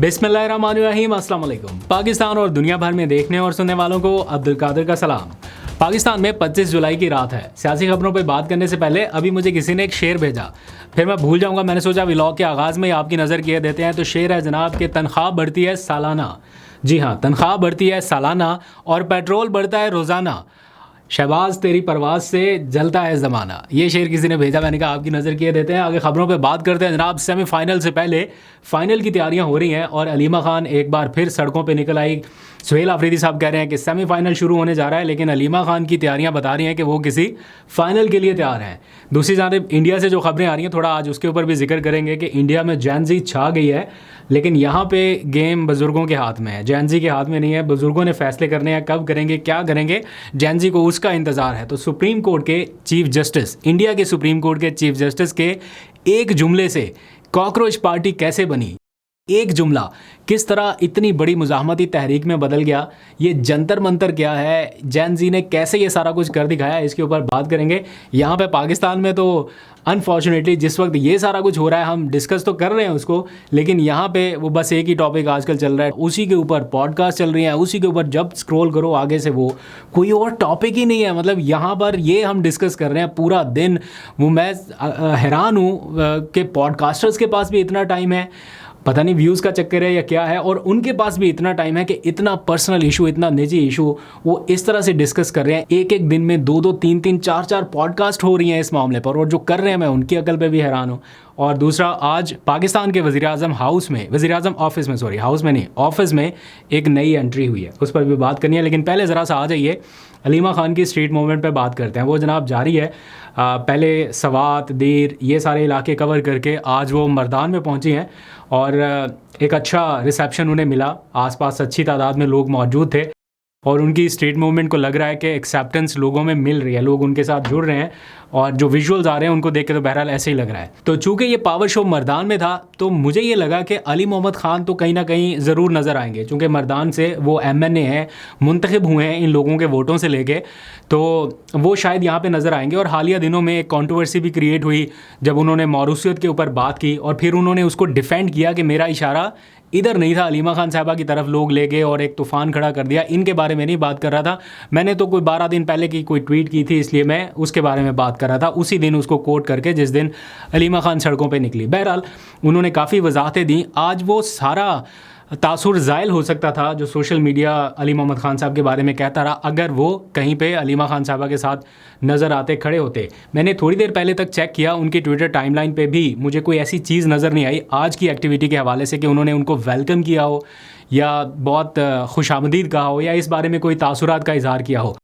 बिस्मिल्लाहिर्रहमानिर्रहीम, अस्सलाम वालेकुम। पाकिस्तान और दुनिया भर में देखने और सुनने वालों को अब्दुल कादिर का सलाम। पाकिस्तान में 25 जुलाई की रात है। सियासी खबरों पर बात करने से पहले अभी मुझे किसी ने एक शेर भेजा, फिर मैं भूल जाऊंगा। मैंने सोचा व्लॉग के आगाज़ में आपकी नज़र किए देते हैं। तो शेर है जनाब कि तनख्वाह बढ़ती है सालाना। जी हाँ, तनख्वाह बढ़ती है सालाना और पेट्रोल बढ़ता है रोज़ाना। शहबाज तेरी परवाज़ से जलता है ज़माना। ये शेर किसी ने भेजा, मैंने कहा आपकी नज़र किए देते हैं। आगे खबरों पे बात करते हैं जनाब। सेमीफाइनल से पहले फ़ाइनल की तैयारियां हो रही हैं और अलीमा खान एक बार फिर सड़कों पे निकल आई। सुहेल आफरीदी साहब कह रहे हैं कि सेमीफाइनल शुरू होने जा रहा है, लेकिन अलीमा खान की तैयारियां बता रही हैं कि वो किसी फ़ाइनल के लिए तैयार हैं। दूसरी जानिब इंडिया से जो खबरें आ रही हैं, थोड़ा आज उसके ऊपर भी जिक्र करेंगे कि इंडिया में जैन ज़ी छा गई है, लेकिन यहाँ पे गेम बुज़ुर्गों के हाथ में है, जैन ज़ी के हाथ में नहीं है। बुज़ुर्गों ने फैसले करने हैं, कब करेंगे, क्या करेंगे, जैन ज़ी को उसका इंतज़ार है। तो सुप्रीम कोर्ट के चीफ जस्टिस, इंडिया के सुप्रीम कोर्ट के चीफ जस्टिस के एक जुमले से कॉकरोच पार्टी कैसे बनी, एक जुमला किस तरह इतनी बड़ी मुज़ाहमती तहरीक में बदल गया, ये जंतर मंतर क्या है, जैन ज़ी ने कैसे ये सारा कुछ कर दिखाया, इसके ऊपर बात करेंगे। यहाँ पे पाकिस्तान में तो अनफॉर्चुनेटली जिस वक्त ये सारा कुछ हो रहा है, हम डिस्कस तो कर रहे हैं उसको, लेकिन यहाँ पे वो बस एक ही टॉपिक आजकल चल रहा है, उसी के ऊपर पॉडकास्ट चल रही हैं, उसी के ऊपर जब स्क्रॉल करो आगे से वो कोई और टॉपिक ही नहीं है। मतलब यहाँ पर ये हम डिस्कस कर रहे हैं पूरा दिन। वो मैं हैरान हूँ कि पॉडकास्टर्स के पास भी इतना टाइम है, पता नहीं व्यूज़ का चक्कर है या क्या है, और उनके पास भी इतना टाइम है कि इतना पर्सनल इशू, इतना निजी इशू वो इस तरह से डिस्कस कर रहे हैं। एक एक दिन में 2-2, 3-3, 4-4 पॉडकास्ट हो रही हैं इस मामले पर, और जो कर रहे हैं मैं उनकी अकल पे भी हैरान हूँ। और दूसरा, आज पाकिस्तान के वज़ीर-ए-आज़म हाउस में, वज़ीर-ए-आज़म ऑफिस में, सॉरी हाउस में नहीं, ऑफिस में एक नई एंट्री हुई है, उस पर भी बात करनी है। लेकिन पहले ज़रा सा आ जाइए अलीमा खान की स्ट्रीट मूवमेंट पे बात करते हैं। वो जनाब जारी है। पहले सवात, देर, ये सारे इलाके कवर करके आज वो मर्दान में पहुंची हैं और एक अच्छा रिसेप्शन उन्हें मिला। आसपास अच्छी तादाद में लोग मौजूद थे और उनकी स्ट्रीट मूवमेंट को लग रहा है कि एक्सेप्टेंस लोगों में मिल रही है, लोग उनके साथ जुड़ रहे हैं, और जो विजुअल्स आ रहे हैं उनको देख के तो बहरहाल ऐसे ही लग रहा है। तो चूंकि ये पावर शो मर्दान में था, तो मुझे ये लगा कि अली मोहम्मद ख़ान तो कहीं ना कहीं ज़रूर नज़र आएंगे, चूँकि मर्दान से वो MNA हैं, मुंतखब हुए हैं इन लोगों के वोटों से लेके, तो वो शायद यहाँ पे नज़र आएंगे। और हालिया दिनों में एक कंट्रोवर्सी भी क्रिएट हुई जब उन्होंने मौरूसियत के ऊपर बात की और फिर उन्होंने उसको डिफेंड किया कि मेरा इशारा इधर नहीं था, अलीमा खान साहबा की तरफ लोग ले गए और एक तूफ़ान खड़ा कर दिया। इनके बारे में नहीं बात कर रहा था, मैंने तो कोई 12 दिन पहले की कोई ट्वीट की थी, इसलिए मैं उसके बारे में बात कर रहा था, उसी दिन उसको कोट करके जिस दिन अलीमा खान सड़कों पे निकली। बहरहाल उन्होंने काफ़ी वजाहतें दी। आज वो सारा तासुर ज़ायल हो सकता था जो सोशल मीडिया अली मोहम्मद ख़ान साहब के बारे में कहता रहा, अगर वो कहीं पे अलीमा खान साहबा के साथ नज़र आते, खड़े होते। मैंने थोड़ी देर पहले तक चेक किया, उनकी ट्विटर टाइमलाइन पे भी मुझे कोई ऐसी चीज़ नज़र नहीं आई आज की एक्टिविटी के हवाले से कि उन्होंने उनको वेलकम किया हो या बहुत खुशामदीद कहा हो या इस बारे में कोई तासुरात का इजहार किया हो।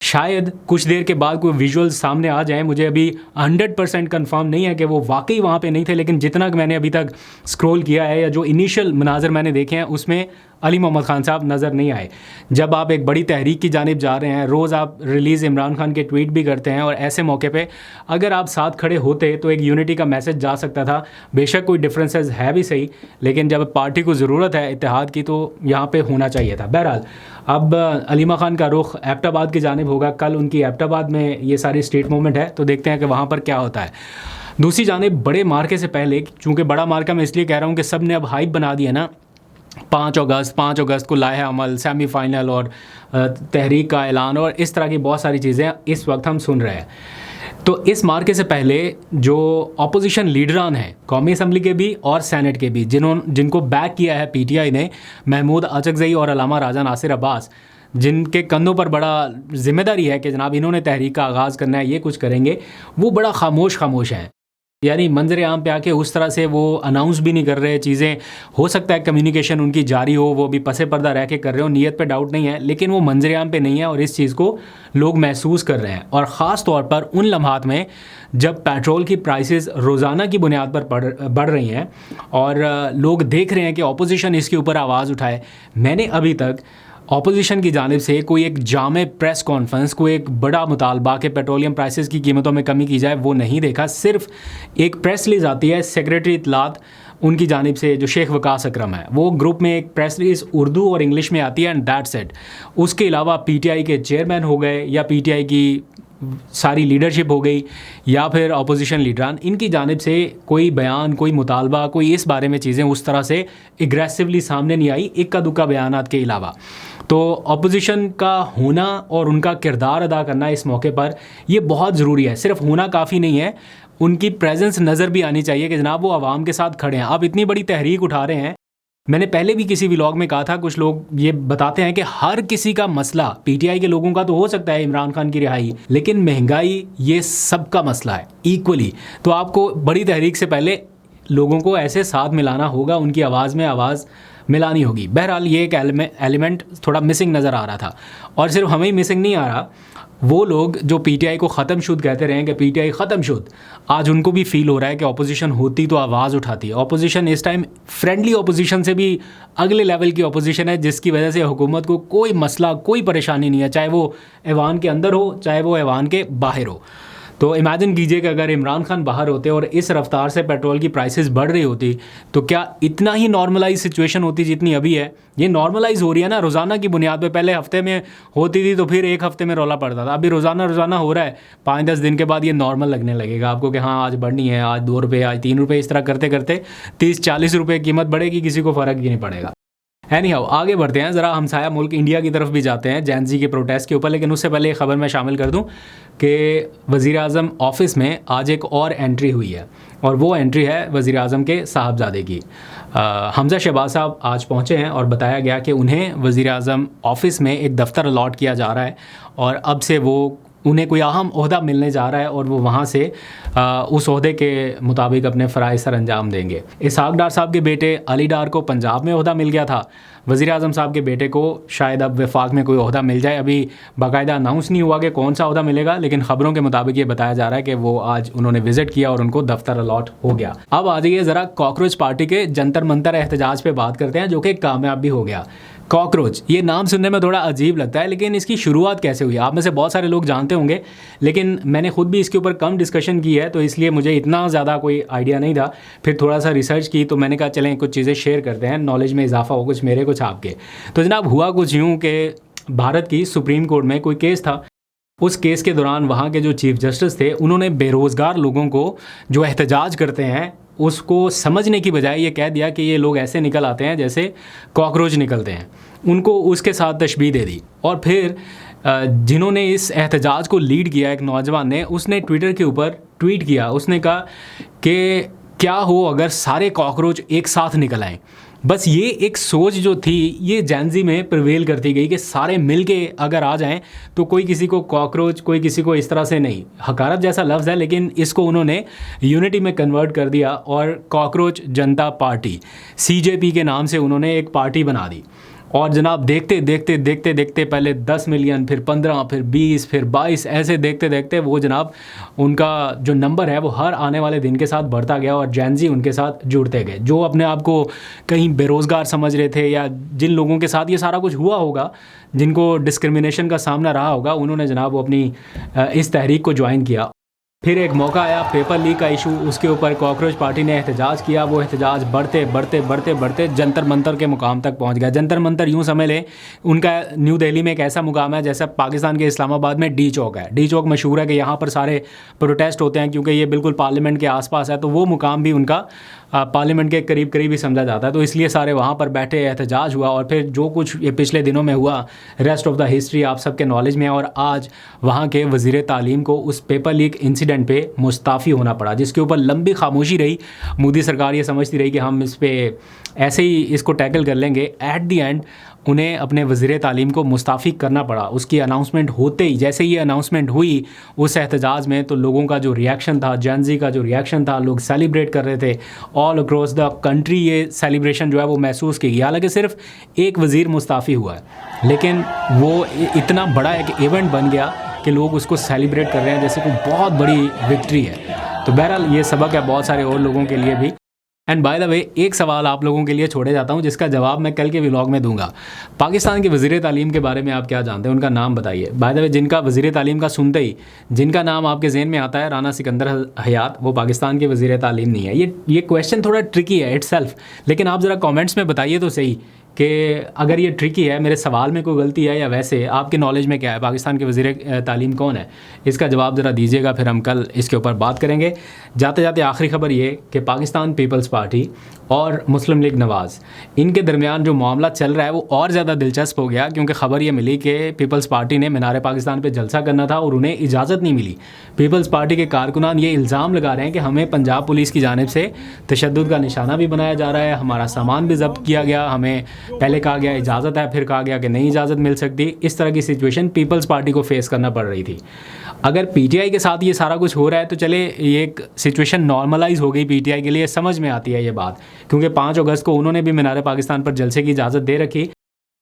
शायद कुछ देर के बाद कोई विजुअल्स सामने आ जाए, मुझे अभी 100% कंफर्म नहीं है कि वो वाकई वहाँ पे नहीं थे, लेकिन जितना मैंने अभी तक स्क्रॉल किया है या जो इनिशियल मनाजर मैंने देखे हैं उसमें अली मोहम्मद ख़ान साहब नज़र नहीं आए। जब आप एक बड़ी तहरीक की जानिब जा रहे हैं, रोज़ आप रिलीज़ इमरान खान के ट्वीट भी करते हैं, और ऐसे मौके पे अगर आप साथ खड़े होते तो एक यूनिटी का मैसेज जा सकता था। बेशक कोई डिफरेंसेस है भी सही, लेकिन जब पार्टी को ज़रूरत है इत्तेहाद की तो यहाँ पे होना चाहिए था। बहरहाल अब अलीमा खान का रुख एबटाबाद की जानिब होगा। कल उनकी एबटाबाद में ये सारी स्ट्रीट मूवमेंट है, तो देखते हैं कि वहाँ पर क्या होता है। दूसरी जानिब बड़े मार्के से पहले, चूँकि बड़ा मार्का मैं इसलिए कह रहा हूँ कि सब ने अब हाइप बना दिया ना, 5 अगस्त को लाया अमल, सेमीफाइनल और तहरीक का ऐलान और इस तरह की बहुत सारी चीज़ें इस वक्त हम सुन रहे हैं। तो इस मार्के से पहले जो अपोजिशन लीडरान हैं, कौमी असम्बली के भी और सेनेट के भी, जिनको बैक किया है PTI ने, महमूद अचकज़ई और अलामा राजा नासिर अब्बास, जिनके कंधों पर बड़ा जिम्मेदारी है कि जनाब इन्होंने तहरीक का आगाज़ करना है, ये कुछ करेंगे, वो बड़ा खामोश हैं। यानी मंजर आम पे आके उस तरह से वो अनाउंस भी नहीं कर रहे चीज़ें। हो सकता है कम्युनिकेशन उनकी जारी हो, वो भी पसे पर्दा रह के कर रहे हो, नीयत पे डाउट नहीं है, लेकिन वो मंजर आम पे नहीं है और इस चीज़ को लोग महसूस कर रहे हैं। और ख़ास तौर पर उन लम्हात में जब पेट्रोल की प्राइसेस रोज़ाना की बुनियाद पर बढ़ रही हैं और लोग देख रहे हैं कि अपोजिशन इसके ऊपर आवाज़ उठाए। मैंने अभी तक ऑपोजिशन की जानिब से कोई एक जामे प्रेस कॉन्फ्रेंस, कोई एक बड़ा मुतालबा कि पेट्रोलियम प्राइसेस की कीमतों में कमी की जाए, वो नहीं देखा। सिर्फ एक प्रेस रिलीज़ आती है सेक्रेटरी इत्तलात उनकी जानिब से, जो शेख वकास अकरम है, वो ग्रुप में एक प्रेस रिलीज़ उर्दू और इंग्लिश में आती है एंड दैट्स इट। उसके अलावा PTI के चेयरमैन हो गए या PTI की सारी लीडरशिप हो गई या फिर अपोजिशन लीडरान, इनकी जानिब से कोई बयान, कोई मुतालबा, कोई इस बारे में चीज़ें उस तरह से एग्रेसिवली सामने नहीं आई, इक्का दुक्का बयानात के अलावा। तो अपोजिशन का होना और उनका किरदार अदा करना इस मौके पर ये बहुत ज़रूरी है। सिर्फ होना काफ़ी नहीं है, उनकी प्रेजेंस नज़र भी आनी चाहिए कि जनाब वो आवाम के साथ खड़े हैं। आप इतनी बड़ी तहरीक उठा रहे हैं। मैंने पहले भी किसी व्लॉग में कहा था, कुछ लोग ये बताते हैं कि हर किसी का मसला, पीटीआई के लोगों का तो हो सकता है इमरान खान की रिहाई, लेकिन महंगाई ये सबका मसला है इक्वली। तो आपको बड़ी तहरीक से पहले लोगों को ऐसे साथ मिलाना होगा, उनकी आवाज़ में आवाज़ मिलानी होगी। बहरहाल ये एक एलिमेंट थोड़ा मिसिंग नज़र आ रहा था, और सिर्फ हमें ही मिसिंग नहीं आ रहा, वो लोग जो पीटीआई को ख़त्म शुद्ध कहते रहे कि पीटीआई ख़त्म शुद्ध, आज उनको भी फील हो रहा है कि अपोजिशन होती तो आवाज़ उठाती है। अपोजिशन इस टाइम फ्रेंडली अपोजिशन से भी अगले लेवल की अपोजिशन है, जिसकी वजह से हुकूमत को कोई मसला, कोई परेशानी नहीं है, चाहे वो ऐवान के अंदर हो, चाहे वो ऐवान के बाहर हो। तो इमेजिन कीजिए कि अगर इमरान खान बाहर होते और इस रफ्तार से पेट्रोल की प्राइसेस बढ़ रही होती, तो क्या इतना ही नॉर्मलाइज सिचुएशन होती जितनी अभी है? ये नॉर्मलाइज हो रही है ना रोज़ाना की बुनियाद पे। पहले हफ्ते में होती थी तो फिर एक हफ्ते में रौला पड़ता था, अभी रोज़ाना हो रहा है। 5-10 दिन के बाद ये नॉर्मल लगने लगेगा आपको कि हाँ आज बढ़नी है, आज 2 रुपये, आज 3 रुपये, इस तरह करते करते 30-40 रुपये कीमत बढ़ेगी, किसी को फ़र्क ही नहीं पड़ेगा। एनीहाउ आगे बढ़ते हैं, ज़रा हमसाया मुल्क इंडिया की तरफ भी जाते हैं जैन ज़ी के प्रोटेस्ट के ऊपर। लेकिन उससे पहले एक ख़बर मैं शामिल कर दूं कि वज़ीर आज़म ऑफ़िस में आज एक और एंट्री हुई है, और वो एंट्री है वज़ीर आज़म के साहबजादे की। हमज़ा शहबाज साहब आज पहुंचे हैं और बताया गया कि उन्हें वज़ीर आज़म ऑफ़िस में एक दफ़्तर अलॉट किया जा रहा है, और अब से वो उन्हें कोई अहम ओहदा मिलने जा रहा है, और वो वहाँ से उस ओहदे के मुताबिक अपने फ़राइज़ सर अंजाम देंगे। इसहाक डार साहब के बेटे अली डार को पंजाब में ओहदा मिल गया था, वज़ीर आज़म साहब के बेटे को शायद अब वफाक में कोई ओहदा मिल जाए। अभी बाकायदा अनाउंस नहीं हुआ कि कौन सा ओहदा मिलेगा, लेकिन ख़बरों के मुताबिक ये बताया जा रहा है कि वो आज उन्होंने विज़िट किया और उनको दफ्तर अलॉट हो गया। अब आ जाइए ज़रा कॉकरोच पार्टी के जंतर मंतर एहतजाज पे बात करते हैं, जो कि कामयाब भी हो गया। कॉकरोच, ये नाम सुनने में थोड़ा अजीब लगता है, लेकिन इसकी शुरुआत कैसे हुई आप में से बहुत सारे लोग जानते होंगे, लेकिन मैंने खुद भी इसके ऊपर कम डिस्कशन की है, तो इसलिए मुझे इतना ज़्यादा कोई आइडिया नहीं था। फिर थोड़ा सा रिसर्च की तो मैंने कहा चलें कुछ चीज़ें शेयर करते हैं, नॉलेज में इजाफा हो, कुछ मेरे कुछ आपके। तो जनाब हुआ कुछ यूँ कि भारत की सुप्रीम कोर्ट में कोई केस था। उस केस के दौरान वहाँ के जो चीफ जस्टिस थे, उन्होंने बेरोज़गार लोगों को जो एहतजाज करते हैं उसको समझने की बजाय ये कह दिया कि ये लोग ऐसे निकल आते हैं जैसे कॉकरोच निकलते हैं, उनको उसके साथ तशबीह दे दी। और फिर जिन्होंने इस एहतजाज को लीड किया, एक नौजवान ने, उसने ट्विटर के ऊपर ट्वीट किया, उसने कहा कि क्या हो अगर सारे कॉकरोच एक साथ निकल आएँ। बस ये एक सोच जो थी ये जैन ज़ी में प्रिवेल करती गई कि सारे मिल के अगर आ जाएं तो कोई किसी को कॉकरोच, कोई किसी को इस तरह से नहीं। हकारत जैसा लफ्ज़ है, लेकिन इसको उन्होंने यूनिटी में कन्वर्ट कर दिया और कॉकरोच जनता पार्टी, CJP के नाम से उन्होंने एक पार्टी बना दी। और जनाब देखते देखते पहले 10 मिलियन, फिर 15, फिर 20, फिर 22, ऐसे देखते देखते वो जनाब उनका जो नंबर है वो हर आने वाले दिन के साथ बढ़ता गया, और जैन ज़ी उनके साथ जुड़ते गए। जो अपने आप को कहीं बेरोज़गार समझ रहे थे, या जिन लोगों के साथ ये सारा कुछ हुआ होगा, जिनको डिस्क्रिमिनेशन का सामना रहा होगा, उन्होंने जनाब वो अपनी इस तहरीक को ज्वाइन किया। फिर एक मौका आया पेपर लीक का इशू, उसके ऊपर कॉकरोच पार्टी ने एहतजाज किया। वो एहतजाज बढ़ते जंतर मंतर के मुकाम तक पहुंच गया। जंतर मंतर यूँ समझ लें उनका न्यू दिल्ली में एक ऐसा मुकाम है जैसा पाकिस्तान के इस्लामाबाद में डी चौक है। डी चौक मशहूर है कि यहाँ पर सारे प्रोटेस्ट होते हैं, क्योंकि ये बिल्कुल पार्लियामेंट के आसपास है, तो वो मुकाम भी उनका पार्लियामेंट के करीब ही समझा जाता है, तो इसलिए सारे वहाँ पर बैठे एहतजाज हुआ। और फिर जो कुछ ये पिछले दिनों में हुआ, रेस्ट ऑफ द हिस्ट्री आप सबके नॉलेज में है। और आज वहाँ के वज़ीर तालीम को उस पेपर लीक इंसिडेंट पे मुस्ताफ़ी होना पड़ा, जिसके ऊपर लंबी खामोशी रही। मोदी सरकार ये समझती रही कि हम इस पर ऐसे ही इसको टैकल कर लेंगे। एट दी एंड उन्हें अपने वज़ीर तालीम को मुस्ताफ़ी करना पड़ा। उसकी अनाउंसमेंट होते ही, जैसे ये अनाउंसमेंट हुई उस एहतजाज में, तो लोगों का जो रिएक्शन था, जैन ज़ी का जो रिएक्शन था, लोग सेलिब्रेट कर रहे थे ऑल अक्रॉस द कंट्री। ये सेलिब्रेशन जो है वो महसूस की गई। हालांकि सिर्फ एक वज़ीर मुस्ताफ़ी हुआ है, लेकिन वो इतना बड़ा एक इवेंट बन गया कि लोग उसको सेलिब्रेट कर रहे हैं जैसे कोई बहुत बड़ी विक्ट्री है। तो बहरहाल ये सबक है बहुत सारे और लोगों के लिए भी। एंड बाय द वे एक सवाल आप लोगों के लिए छोड़े जाता हूँ, जिसका जवाब मैं कल के व्लॉग में दूंगा। पाकिस्तान के वज़ीर तालीम के बारे में आप क्या जानते हैं, उनका नाम बताइए। बाय द वे जिनका वज़ीर तालीम का सुनते ही जिनका नाम आपके जहन में आता है राना सिकंदर हयात, वो पाकिस्तान के वज़ीर तालीम नहीं है। ये क्वेश्चन थोड़ा ट्रिकी है इट्सेल्फ, लेकिन आप ज़रा कॉमेंट्स में बताइए तो सही कि अगर ये ट्रिकी है, मेरे सवाल में कोई गलती है या वैसे आपके नॉलेज में क्या है, पाकिस्तान के वज़ीर तालीम कौन है, इसका जवाब ज़रा दीजिएगा, फिर हम कल इसके ऊपर बात करेंगे। जाते जाते आखिरी खबर ये कि पाकिस्तान पीपल्स पार्टी और मुस्लिम लीग नवाज़, इनके दरमियान जो मामला चल रहा है वो और ज़्यादा दिलचस्प हो गया, क्योंकि ख़बर ये मिली कि पीपल्स पार्टी ने मीनार पाकिस्तान पे जलसा करना था और उन्हें इजाज़त नहीं मिली। पीपल्स पार्टी के कारकुनान ये इल्ज़ाम लगा रहे हैं कि हमें पंजाब पुलिस की जानिब से तशद्दुद का निशाना भी बनाया जा रहा है, हमारा सामान भी जब्त किया गया, हमें पहले कहा गया इजाज़त है, फिर कहा गया कि नहीं इजाज़त मिल सकती। इस तरह की सिचुएशन पीपल्स पार्टी को फेस करना पड़ रही थी। अगर पीटीआई के साथ ये सारा कुछ हो रहा है तो चले ये एक सिचुएशन नॉर्मलाइज हो गई पीटीआई के लिए, समझ में आती है ये बात, क्योंकि 5 अगस्त को उन्होंने भी मीनार पाकिस्तान पर जलसे की इजाज़त दे रखी।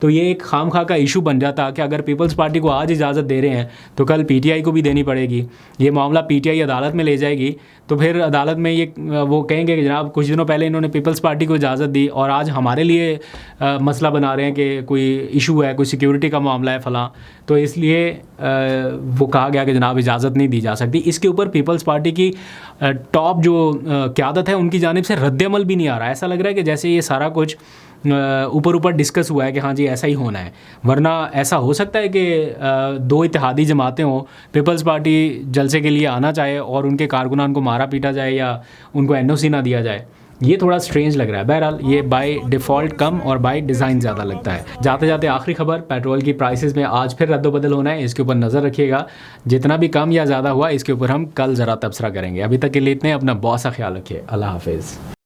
तो ये एक खामखा का इशू बन जाता कि अगर पीपल्स पार्टी को आज इजाज़त दे रहे हैं तो कल पीटीआई को भी देनी पड़ेगी। ये मामला पीटीआई अदालत में ले जाएगी तो फिर अदालत में ये वो कहेंगे कि जनाब कुछ दिनों पहले इन्होंने पीपल्स पार्टी को इजाज़त दी और आज हमारे लिए मसला बना रहे हैं कि कोई इशू है, कोई सिक्योरिटी का मामला है फ़लाँ, तो इसलिए वो कहा गया कि जनाब इजाज़त नहीं दी जा सकती। इसके ऊपर पीपल्स पार्टी की टॉप जो क़यादत है उनकी जानिब से रद्द-ए-अमल भी नहीं आ रहा है। ऐसा लग रहा है कि जैसे ये सारा कुछ ऊपर डिस्कस हुआ है कि हाँ जी ऐसा ही होना है, वरना ऐसा हो सकता है कि 2 इत्तेहादी जमातें हों, पीपल्स पार्टी जलसे के लिए आना चाहे और उनके कारकुनान को मारा पीटा जाए या उनको एनओसी ना दिया जाए। ये थोड़ा स्ट्रेंज लग रहा है। बहरहाल ये बाय डिफ़ॉल्ट कम और बाय डिज़ाइन ज़्यादा लगता है। जाते जाते आखिरी खबर, पेट्रोल की प्राइसेस में आज फिर रद्द-ओ-बदल होना है, इसके ऊपर नज़र रखिएगा। जितना भी कम या ज़्यादा हुआ इसके ऊपर हम कल ज़रा तबसरा करेंगे। अभी तक के लिए इतने, अपना बहुत सा ख्याल रखिए। अल्लाह हाफ़िज़।